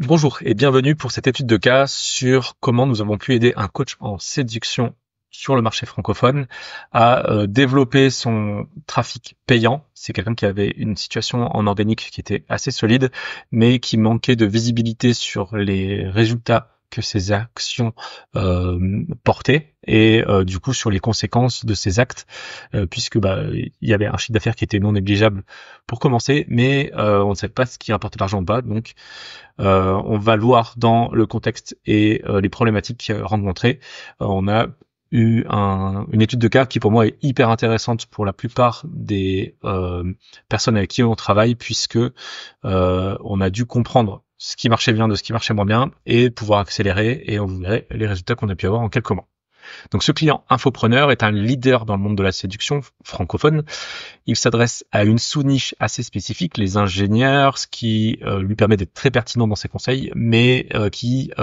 Bonjour et bienvenue pour cette étude de cas sur comment nous avons pu aider un coach en séduction sur le marché francophone à développer son trafic payant. C'est quelqu'un qui avait une situation en organique qui était assez solide, mais qui manquait de visibilité sur les résultats que ses actions portaient et du coup sur les conséquences de ses actes, puisque il y avait un chiffre d'affaires qui était non négligeable pour commencer, mais on ne savait pas ce qui rapportait l'argent ou pas, donc on va le voir dans le contexte et les problématiques rencontrées. On a eu une étude de cas qui pour moi est hyper intéressante pour la plupart des personnes avec qui on travaille, puisque on a dû comprendre ce qui marchait bien de ce qui marchait moins bien et pouvoir accélérer, et on vous verrez les résultats qu'on a pu avoir en quelques mois. Donc ce client infopreneur est un leader dans le monde de la séduction francophone. Il s'adresse à une sous-niche assez spécifique, les ingénieurs, ce qui lui permet d'être très pertinent dans ses conseils, mais qui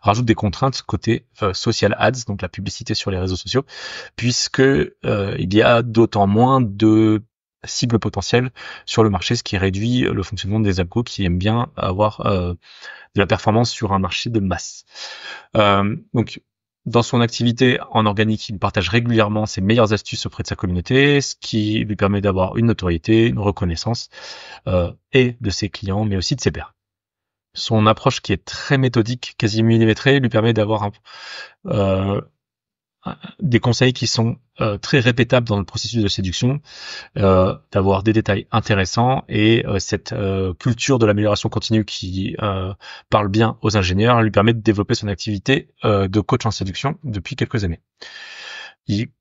rajoute des contraintes côté social ads, donc la publicité sur les réseaux sociaux, puisque il y a d'autant moins de cibles potentielles sur le marché, ce qui réduit le fonctionnement des algos qui aiment bien avoir de la performance sur un marché de masse. Donc dans son activité en organique, il partage régulièrement ses meilleures astuces auprès de sa communauté, ce qui lui permet d'avoir une notoriété, une reconnaissance, et de ses clients, mais aussi de ses pairs. Son approche qui est très méthodique, quasi millimétrée, lui permet d'avoir euh, des conseils qui sont très répétables dans le processus de séduction, d'avoir des détails intéressants et cette culture de l'amélioration continue qui parle bien aux ingénieurs lui permet de développer son activité de coach en séduction depuis quelques années.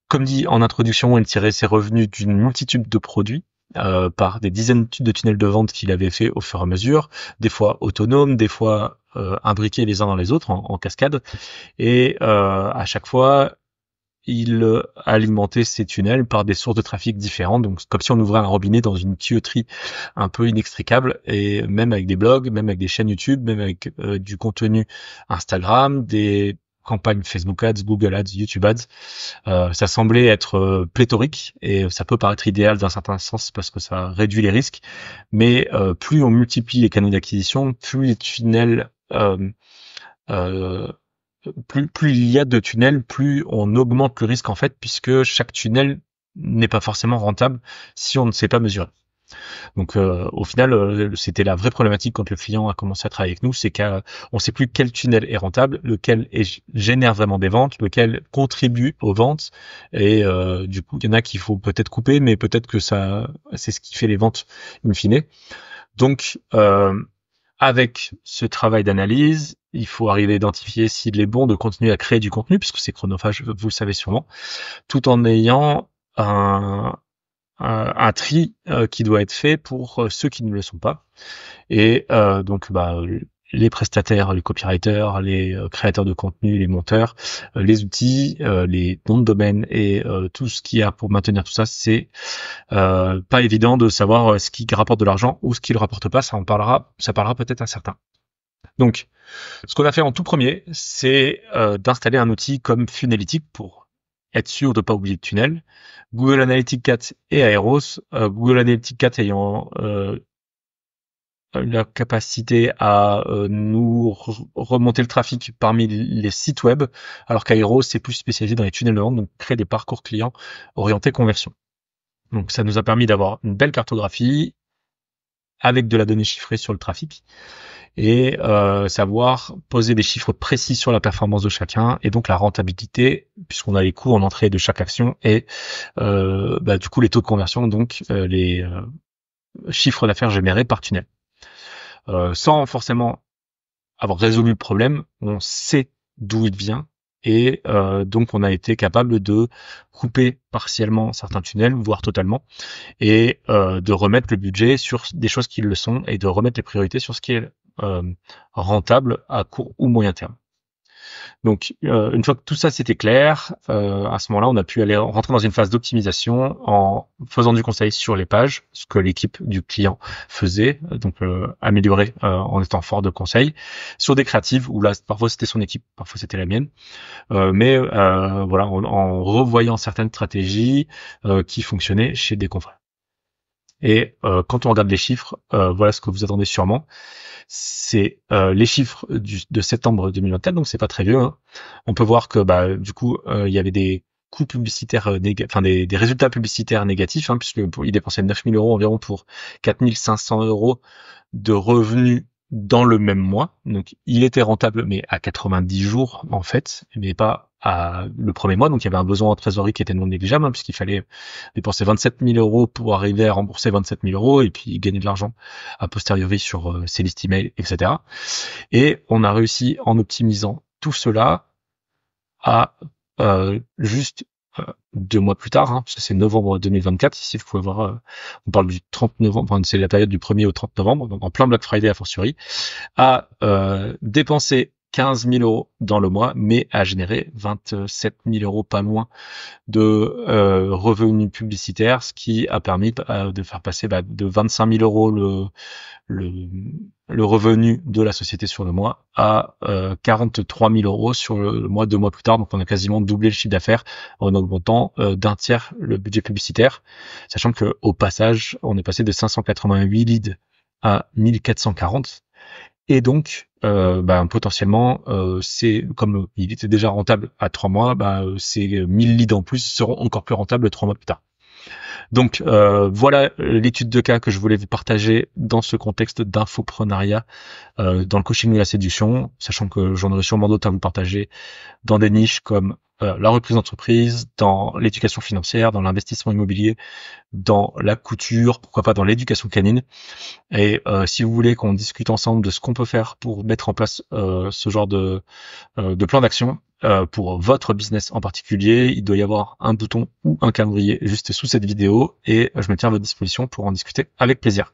Comme dit en introduction, il tirait ses revenus d'une multitude de produits par des dizaines de tunnels de vente qu'il avait fait au fur et à mesure, des fois autonomes, des fois imbriqués les uns dans les autres en cascade, et à chaque fois il alimentait ces tunnels par des sources de trafic différentes, donc comme si on ouvrait un robinet dans une tuyauterie un peu inextricable, et même avec des blogs, même avec des chaînes YouTube, même avec du contenu Instagram, des campagnes Facebook Ads, Google Ads, YouTube Ads. Ça semblait être pléthorique, et ça peut paraître idéal dans certains sens parce que ça réduit les risques, mais plus on multiplie les canaux d'acquisition, plus les tunnels euh, plus il y a de tunnels, plus on augmente le risque en fait, puisque chaque tunnel n'est pas forcément rentable si on ne sait pas mesurer. Donc au final, c'était la vraie problématique quand le client a commencé à travailler avec nous, c'est qu'on ne sait plus quel tunnel est rentable, génère vraiment des ventes, lequel contribue aux ventes, et du coup, il y en a qu'il faut peut-être couper, mais peut-être que ça, c'est ce qui fait les ventes in fine. Donc avec ce travail d'analyse, il faut arriver à identifier s'il est bon de continuer à créer du contenu, puisque c'est chronophage, vous le savez sûrement, tout en ayant un tri qui doit être fait pour ceux qui ne le sont pas. Et donc, les prestataires, les copywriters, les créateurs de contenu, les monteurs, les outils, les noms de domaine et tout ce qu'il y a pour maintenir tout ça, c'est pas évident de savoir ce qui rapporte de l'argent ou ce qui le rapporte pas. Ça parlera peut-être à certains. Donc, ce qu'on a fait en tout premier, c'est d'installer un outil comme Funnelytics pour être sûr de ne pas oublier de tunnel. Google Analytics 4 et Aeros. Google Analytics 4 ayant la capacité à nous remonter le trafic parmi les sites web, alors qu'Aeros c'est plus spécialisé dans les tunnels de vente, donc créer des parcours clients orientés conversion. Donc ça nous a permis d'avoir une belle cartographie avec de la donnée chiffrée sur le trafic, et savoir poser des chiffres précis sur la performance de chacun, et donc la rentabilité, puisqu'on a les coûts en entrée de chaque action, et du coup les taux de conversion, donc les chiffres d'affaires générés par tunnel. Sans forcément avoir résolu le problème, on sait d'où il vient, et donc on a été capable de couper partiellement certains tunnels, voire totalement, et de remettre le budget sur des choses qui le sont, et de remettre les priorités sur ce qui est rentable à court ou moyen terme. Donc, une fois que tout ça c'était clair, à ce moment-là, on a pu aller rentrer dans une phase d'optimisation en faisant du conseil sur les pages, ce que l'équipe du client faisait, donc améliorer en étant fort de conseil, sur des créatives où là, parfois c'était son équipe, parfois c'était la mienne, mais voilà, en revoyant certaines stratégies qui fonctionnaient chez des confrères. Et quand on regarde les chiffres, voilà ce que vous attendez sûrement. C'est les chiffres de septembre 2024, donc c'est pas très vieux, hein. On peut voir que du coup il y avait des coûts publicitaires enfin des résultats publicitaires négatifs, hein, puisque il dépensait 9 000 euros environ pour 4 500 euros de revenus dans le même mois. Donc il était rentable, mais à 90 jours en fait, mais pas à le premier mois. Donc il y avait un besoin en trésorerie qui était non négligeable, hein, puisqu'il fallait dépenser 27 000 euros pour arriver à rembourser 27 000 euros et puis gagner de l'argent a posteriori sur ses listes email, etc. Et on a réussi en optimisant tout cela à juste 2 mois plus tard, hein, parce que c'est novembre 2024, ici vous pouvez voir, on parle du 30 novembre, enfin, c'est la période du 1er au 30 novembre, donc en plein Black Friday a fortiori, à dépenser 15 000 euros dans le mois, mais à générer 27 000 euros pas loin de revenus publicitaires, ce qui a permis de faire passer de 25 000 euros le, le revenu de la société sur le mois à 43 000 euros sur le mois, 2 mois plus tard. Donc on a quasiment doublé le chiffre d'affaires en augmentant d'un tiers le budget publicitaire, sachant que au passage, on est passé de 588 leads à 1440. Et donc, potentiellement, c'est comme il était déjà rentable à 3 mois, ces 1000 leads en plus seront encore plus rentables 3 mois plus tard. Donc voilà l'étude de cas que je voulais vous partager dans ce contexte d'infoprenariat dans le coaching et la séduction, sachant que j'en aurai sûrement d'autres à vous partager dans des niches comme la reprise d'entreprise, dans l'éducation financière, dans l'investissement immobilier, dans la couture, pourquoi pas dans l'éducation canine. Et si vous voulez qu'on discute ensemble de ce qu'on peut faire pour mettre en place ce genre de plan d'action pour votre business en particulier, il doit y avoir un bouton ou un calendrier juste sous cette vidéo et je me tiens à votre disposition pour en discuter avec plaisir.